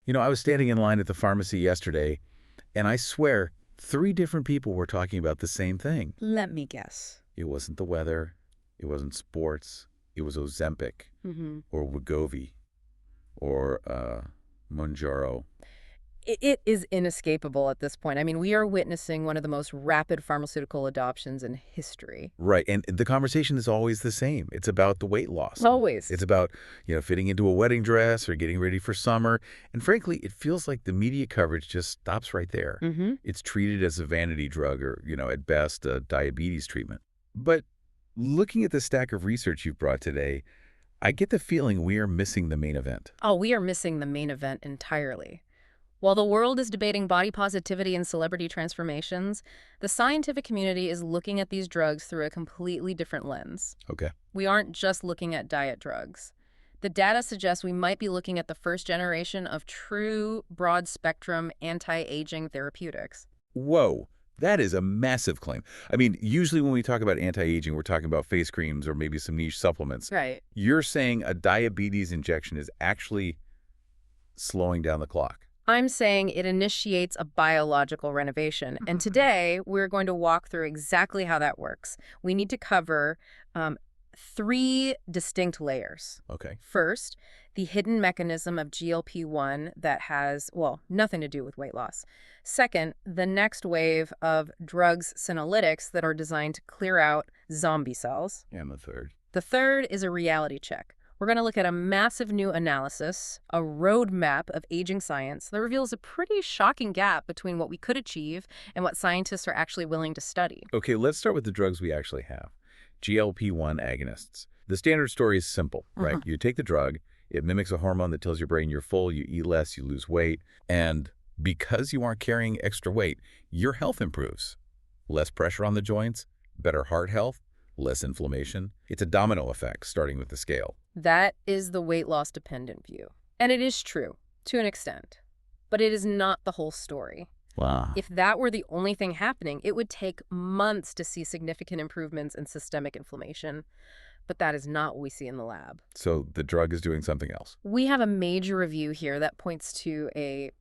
You know, I was standing in line at the pharmacy yesterday, and I swear 3 different people were talking about the same thing. Let me guess. It wasn't the weather, it wasn't sports, it was Ozempic, or Wegovy, or Mounjaro. It is inescapable at this point. I mean, we are witnessing one of the most rapid pharmaceutical adoptions in history. Right, and the conversation is always the same. It's about the weight loss. Always. It's about, fitting into a wedding dress or getting ready for summer. And frankly, it feels like the media coverage just stops right there. It's treated as a vanity drug or, at best, a diabetes treatment. But looking at the stack of research you've brought today, I get the feeling we are missing the main event. Oh, we are missing the main event entirely. While the world is debating body positivity and celebrity transformations, the scientific community is looking at these drugs through a completely different lens. Okay. We aren't just looking at diet drugs. The data suggests we might be looking at the first generation of true broad-spectrum anti-aging therapeutics. Whoa. That is a massive claim. I mean, usually when we talk about anti-aging, we're talking about face creams or maybe some niche supplements. Right. You're saying a diabetes injection is actually slowing down the clock. I'm saying it initiates a biological renovation. And today, we're going to walk through exactly how that works. We need to cover 3 distinct layers. Okay. First, the hidden mechanism of GLP1 that has, well, nothing to do with weight loss. Second, the next wave of drugs senolytics that are designed to clear out zombie cells. And the third. The third is a reality check. We're going to look at a massive new analysis, a roadmap of aging science that reveals a pretty shocking gap between what we could achieve and what scientists are actually willing to study. Okay, let's start with the drugs we actually have. GLP1 agonists. The standard story is simple, right? You take the drug, it mimics a hormone that tells your brain you're full, you eat less, you lose weight, and because you aren't carrying extra weight, your health improves. Less pressure on the joints, better heart health, less inflammation. It's a domino effect, starting with the scale. That is the weight loss dependent view. And it is true, to an extent. But it is not the whole story. Wow. If that were the only thing happening, it would take months to see significant improvements in systemic inflammation. But that is not what we see in the lab. So the drug is doing something else. We have a major review here that points to a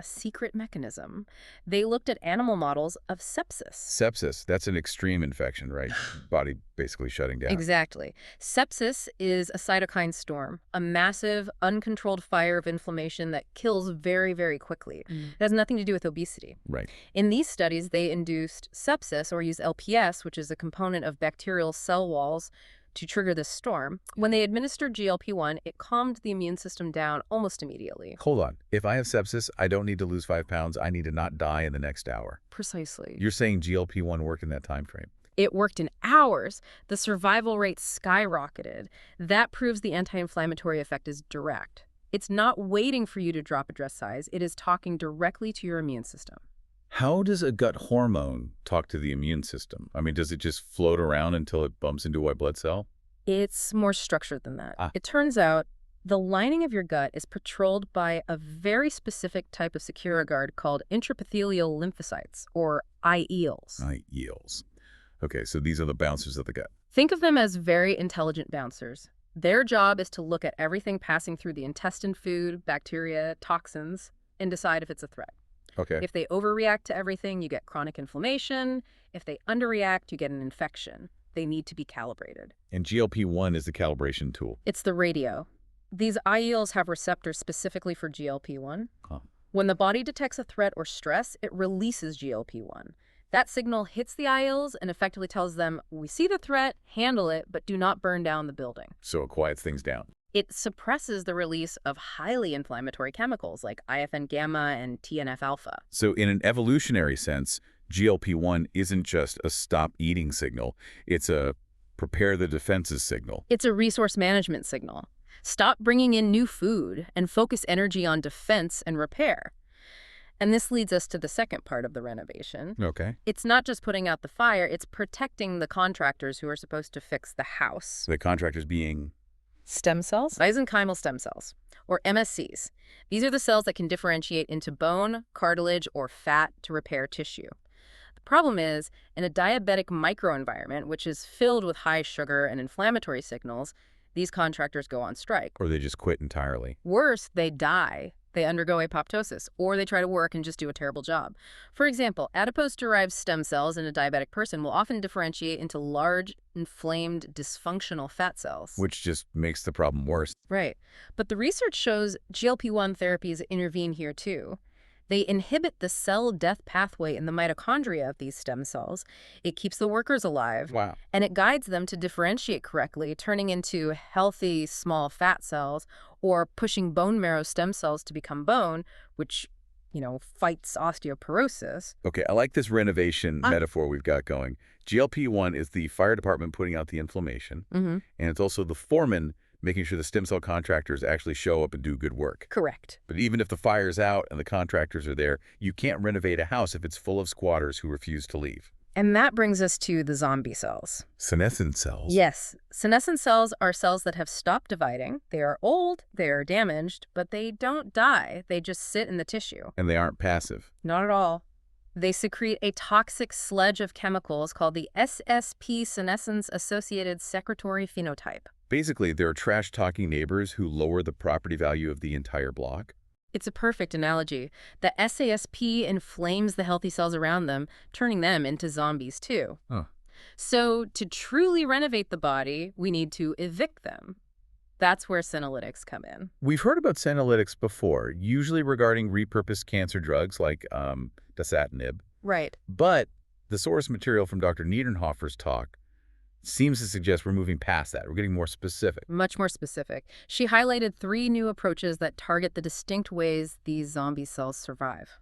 secret mechanism. They looked at animal models of sepsis. Sepsis, that's an extreme infection, right? Body basically shutting down. Exactly. Sepsis is a cytokine storm, a massive, uncontrolled fire of inflammation that kills very, very quickly. It has nothing to do with obesity. Right. In these studies, they induced sepsis, or used LPS, which is a component of bacterial cell walls, to trigger this storm. When they administered GLP-1, it calmed the immune system down almost immediately. Hold on. If I have sepsis, I don't need to lose 5 pounds. I need to not die in the next hour. Precisely. You're saying GLP-1 worked in that time frame. It worked in hours. The survival rate skyrocketed. That proves the anti-inflammatory effect is direct. It's not waiting for you to drop a dress size. It is talking directly to your immune system. How does a gut hormone talk to the immune system? I mean, does it just float around until it bumps into a white blood cell? It's more structured than that. It turns out the lining of your gut is patrolled by a very specific type of securigard called intraepithelial lymphocytes, or IELs. IELs. Okay, so these are the bouncers of the gut. Think of them as very intelligent bouncers. Their job is to look at everything passing through the intestine, food, bacteria, toxins, and decide if it's a threat. Okay. If they overreact to everything, you get chronic inflammation. If they underreact, you get an infection. They need to be calibrated. And GLP-1 is the calibration tool. It's the radio. These IELs have receptors specifically for GLP-1. When the body detects a threat or stress, it releases GLP-1. That signal hits the IELs and effectively tells them, we see the threat, handle it, but do not burn down the building. So it quiets things down. It suppresses the release of highly inflammatory chemicals like IFN-gamma and TNF-alpha. So in an evolutionary sense, GLP-1 isn't just a stop eating signal. It's a prepare the defenses signal. It's a resource management signal. Stop bringing in new food and focus energy on defense and repair. And this leads us to the second part of the renovation. Okay. It's not just putting out the fire, it's protecting the contractors who are supposed to fix the house. The contractors being? Stem cells? Mesenchymal stem cells, or MSCs. These are the cells that can differentiate into bone, cartilage, or fat to repair tissue. The problem is, in a diabetic microenvironment, which is filled with high sugar and inflammatory signals, these contractors go on strike. Or they just quit entirely. Worse, they die. They undergo apoptosis, or they try to work and just do a terrible job. For example, adipose-derived stem cells in a diabetic person will often differentiate into large, inflamed, dysfunctional fat cells. Which just makes the problem worse. Right. But the research shows GLP-1 therapies intervene here too. They inhibit the cell death pathway in the mitochondria of these stem cells. It keeps the workers alive. Wow. And it guides them to differentiate correctly, turning into healthy, small fat cells or pushing bone marrow stem cells to become bone, which, fights osteoporosis. Okay, I like this renovation metaphor we've got going. GLP-1 is the fire department putting out the inflammation, and it's also the foreman making sure the stem cell contractors actually show up and do good work. Correct. But even if the fire's out and the contractors are there, you can't renovate a house if it's full of squatters who refuse to leave. And that brings us to the zombie cells. Senescent cells. Yes. Senescent cells are cells that have stopped dividing. They are old, they are damaged, but they don't die. They just sit in the tissue. And they aren't passive. Not at all. They secrete a toxic sludge of chemicals called the SSP senescence-associated secretory phenotype. Basically, they're trash-talking neighbors who lower the property value of the entire block. It's a perfect analogy. The SASP inflames the healthy cells around them, turning them into zombies too. Huh. So to truly renovate the body, we need to evict them. That's where senolytics come in. We've heard about senolytics before, usually regarding repurposed cancer drugs like dasatinib. Right. But the source material from Dr. Niederhofer's talk seems to suggest we're moving past that. We're getting more specific. Much more specific. She highlighted 3 new approaches that target the distinct ways these zombie cells survive.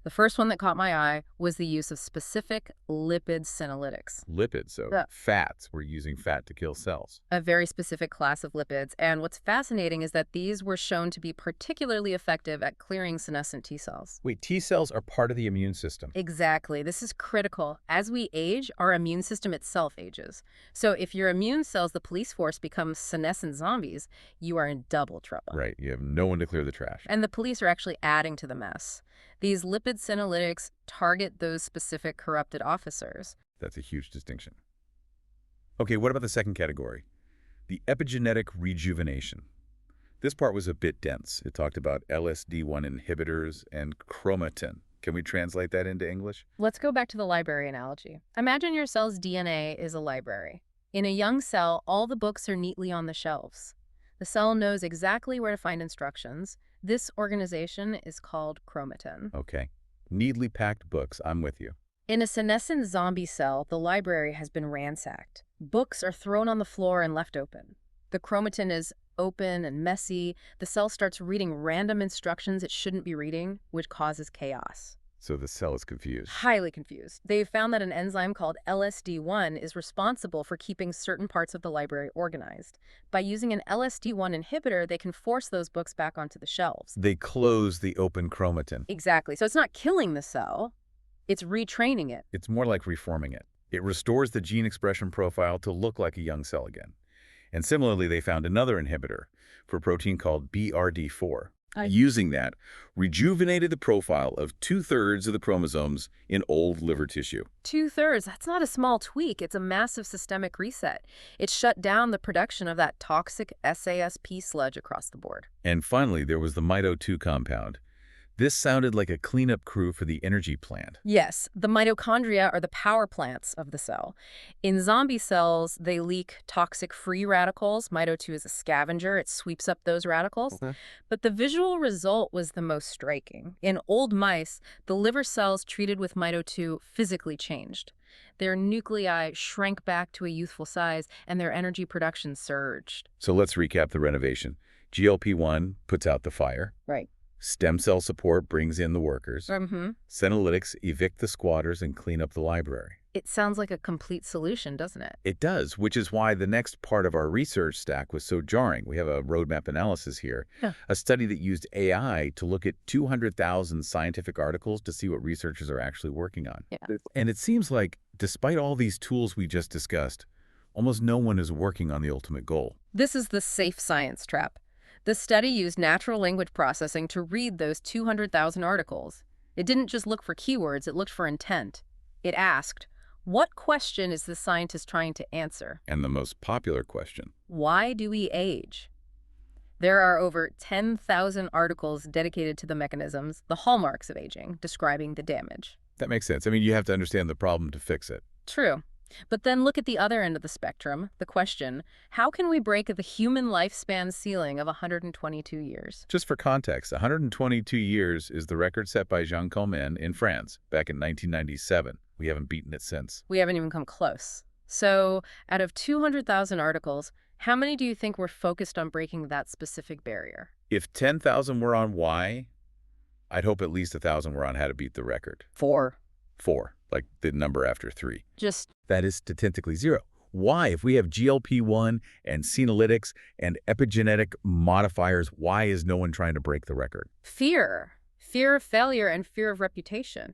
The first one that caught my eye was the use of specific lipid senolytics. Lipids, so fats. We're using fat to kill cells. A very specific class of lipids. And what's fascinating is that these were shown to be particularly effective at clearing senescent T cells. Wait, T cells are part of the immune system. Exactly. This is critical. As we age, our immune system itself ages. So if your immune cells, the police force, become senescent zombies, you are in double trouble. Right. You have no one to clear the trash. And the police are actually adding to the mess. These lipid senolytics target those specific corrupted officers. That's a huge distinction. Okay, what about the second category? The epigenetic rejuvenation. This part was a bit dense. It talked about LSD1 inhibitors and chromatin. Can we translate that into English? Let's go back to the library analogy. Imagine your cell's DNA is a library. In a young cell, all the books are neatly on the shelves. The cell knows exactly where to find instructions. This organization is called chromatin. Okay. Neatly packed books. I'm with you. In a senescent zombie cell, the library has been ransacked. Books are thrown on the floor and left open. The chromatin is open and messy. The cell starts reading random instructions it shouldn't be reading, which causes chaos. So the cell is confused. Highly confused. They've found that an enzyme called LSD1 is responsible for keeping certain parts of the library organized. By using an LSD1 inhibitor, they can force those books back onto the shelves. They close the open chromatin. Exactly. So it's not killing the cell, it's retraining it. It's more like reforming it. It restores the gene expression profile to look like a young cell again. And similarly, they found another inhibitor for a protein called BRD4. Using that, rejuvenated the profile of 2/3 of the chromosomes in old liver tissue. 2/3, that's not a small tweak. It's a massive systemic reset. It shut down the production of that toxic SASP sludge across the board. And finally, there was the mito-2 compound. This sounded like a cleanup crew for the energy plant. Yes, the mitochondria are the power plants of the cell. In zombie cells, they leak toxic free radicals. Mito-2 is a scavenger. It sweeps up those radicals. Okay. But the visual result was the most striking. In old mice, the liver cells treated with mito-2 physically changed. Their nuclei shrank back to a youthful size, and their energy production surged. So let's recap the renovation. GLP-1 puts out the fire. Right. Stem cell support brings in the workers. Senolytics evict the squatters and clean up the library. It sounds like a complete solution, doesn't it? It does, which is why the next part of our research stack was so jarring. We have a roadmap analysis here, a study that used AI to look at 200,000 scientific articles to see what researchers are actually working on. And it seems like, despite all these tools we just discussed, almost no one is working on the ultimate goal. This is the safe science trap. The study used natural language processing to read those 200,000 articles. It didn't just look for keywords, it looked for intent. It asked, what question is the scientist trying to answer? And the most popular question. Why do we age? There are over 10,000 articles dedicated to the mechanisms, the hallmarks of aging, describing the damage. That makes sense. I mean, you have to understand the problem to fix it. True. But then look at the other end of the spectrum, the question, how can we break the human lifespan ceiling of 122 years? Just for context, 122 years is the record set by Jean Calment in France back in 1997. We haven't beaten it since. We haven't even come close. So, out of 200,000 articles, how many do you think were focused on breaking that specific barrier? If 10,000 were on why, I'd hope at least 1,000 were on how to beat the record. 4. 4, like the number after 3. Just That is statistically 0. Why? If we have GLP1 and senolytics and epigenetic modifiers, why is no one trying to break the record? fear. Fear of failure and fear of reputation.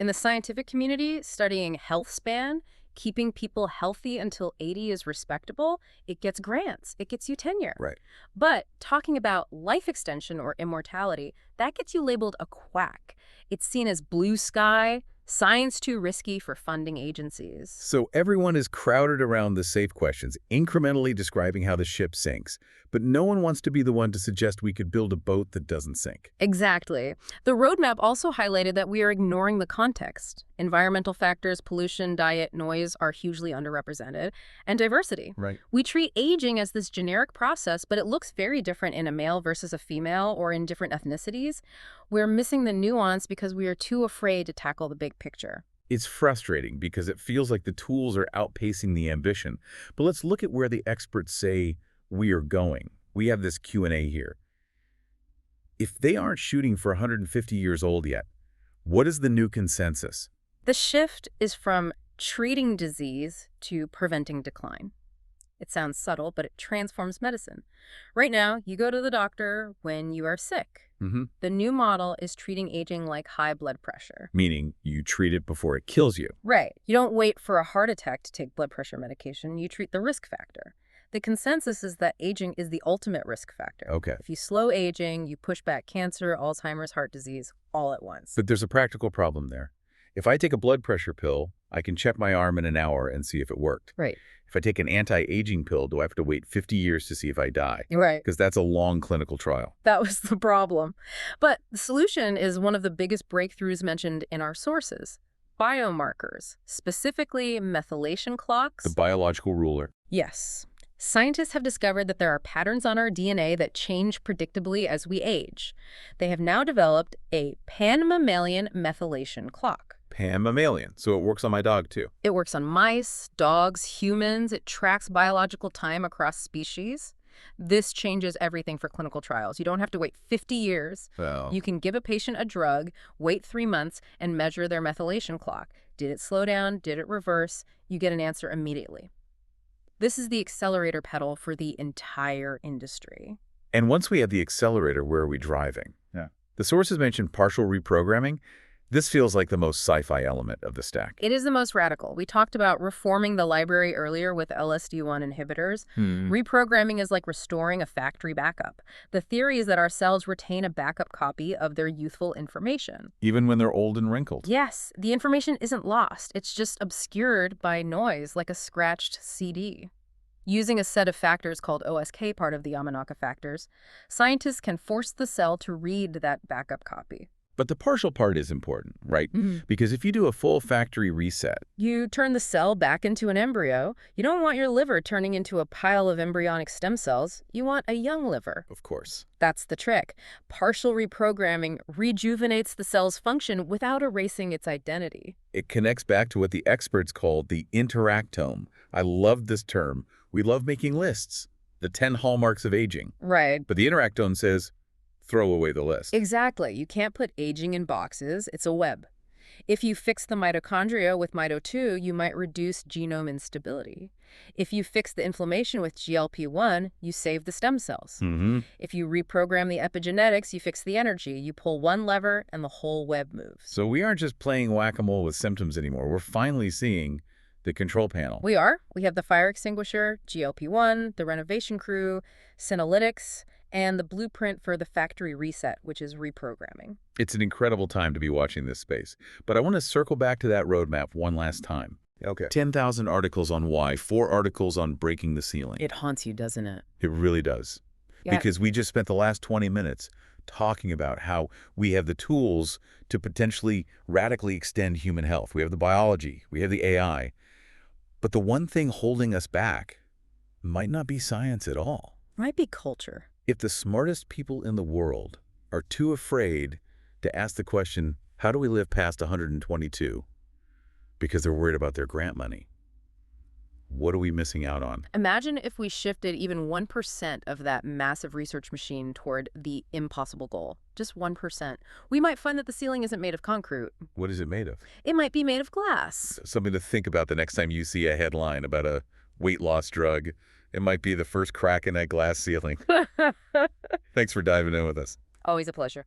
In the scientific community, studying health span, keeping people healthy until 80 is respectable, it gets grants, it gets you tenure. Right. But talking about life extension or immortality, that gets you labeled a quack. It's seen as blue sky, science too risky for funding agencies. So everyone is crowded around the safe questions, incrementally describing how the ship sinks. But no one wants to be the one to suggest we could build a boat that doesn't sink. Exactly. The roadmap also highlighted that we are ignoring the context. Environmental factors, pollution, diet, noise are hugely underrepresented, and diversity. Right. We treat aging as this generic process, but it looks very different in a male versus a female or in different ethnicities. We're missing the nuance because we are too afraid to tackle the big picture. It's frustrating because it feels like the tools are outpacing the ambition. But let's look at where the experts say we are going. We have this Q&A here. If they aren't shooting for 150 years old yet, what is the new consensus? The shift is from treating disease to preventing decline. It sounds subtle, but it transforms medicine. Right now, you go to the doctor when you are sick. The new model is treating aging like high blood pressure. Meaning you treat it before it kills you. Right. You don't wait for a heart attack to take blood pressure medication. You treat the risk factor. The consensus is that aging is the ultimate risk factor. Okay. If you slow aging, you push back cancer, Alzheimer's, heart disease, all at once. But there's a practical problem there. If I take a blood pressure pill, I can check my arm in an hour and see if it worked. Right. If I take an anti-aging pill, do I have to wait 50 years to see if I die? Right. Because that's a long clinical trial. That was the problem. But the solution is one of the biggest breakthroughs mentioned in our sources. Biomarkers, specifically methylation clocks. The biological ruler. Yes. Scientists have discovered that there are patterns on our DNA that change predictably as we age. They have now developed a pan-mammalian methylation clock. Pan-mammalian, so it works on my dog too. It works on mice, dogs, humans. It tracks biological time across species. This changes everything for clinical trials. You don't have to wait 50 years. Well, You can give a patient a drug, wait 3 months, and measure their methylation clock. Did it slow down? Did it reverse? You get an answer immediately. This is the accelerator pedal for the entire industry. and once we have the accelerator, where are we driving? Yeah. The sources mentioned partial reprogramming. This feels like the most sci-fi element of the stack. It is the most radical. We talked about reforming the library earlier with LSD1 inhibitors. Reprogramming is like restoring a factory backup. The theory is that our cells retain a backup copy of their youthful information. Even when they're old and wrinkled. Yes, the information isn't lost. It's just obscured by noise, like a scratched CD. Using a set of factors called OSK, part of the Yamanaka factors, scientists can force the cell to read that backup copy. But the partial part is important, right? Because if you do a full factory reset, You turn the cell back into an embryo. You don't want your liver turning into a pile of embryonic stem cells. You want a young liver. of course. That's the trick. Partial reprogramming rejuvenates the cell's function without erasing its identity. It connects back to what the experts called the interactome. I love this term. We love making lists, the 10 hallmarks of aging. Right. But the interactome says, throw away the list. Exactly. You can't put aging in boxes. It's a web. If you fix the mitochondria with mito2, you might reduce genome instability. If you fix the inflammation with GLP1, you save the stem cells. If you reprogram the epigenetics, you fix the energy. You pull one lever and the whole web moves. So we aren't just playing whack-a-mole with symptoms anymore. We're finally seeing the control panel. We are. We have the fire extinguisher, GLP1, the renovation crew, senolytics, and the blueprint for the factory reset, which is reprogramming. It's an incredible time to be watching this space. But I want to circle back to that roadmap one last time. Okay. 10,000 articles on why, 4 articles on breaking the ceiling. It haunts you, doesn't it? It really does. Yeah. Because we just spent the last 20 minutes talking about how we have the tools to potentially radically extend human health. We have the biology, we have the AI. But the one thing holding us back might not be science at all. Might be culture. If the smartest people in the world are too afraid to ask the question, how do we live past 122? Because they're worried about their grant money. What are we missing out on? Imagine if we shifted even 1% of that massive research machine toward the impossible goal. Just 1%. We might find that the ceiling isn't made of concrete. What is it made of? It might be made of glass. Something to think about the next time you see a headline about a weight loss drug. It might be the first crack in that glass ceiling. Thanks for diving in with us. Always a pleasure.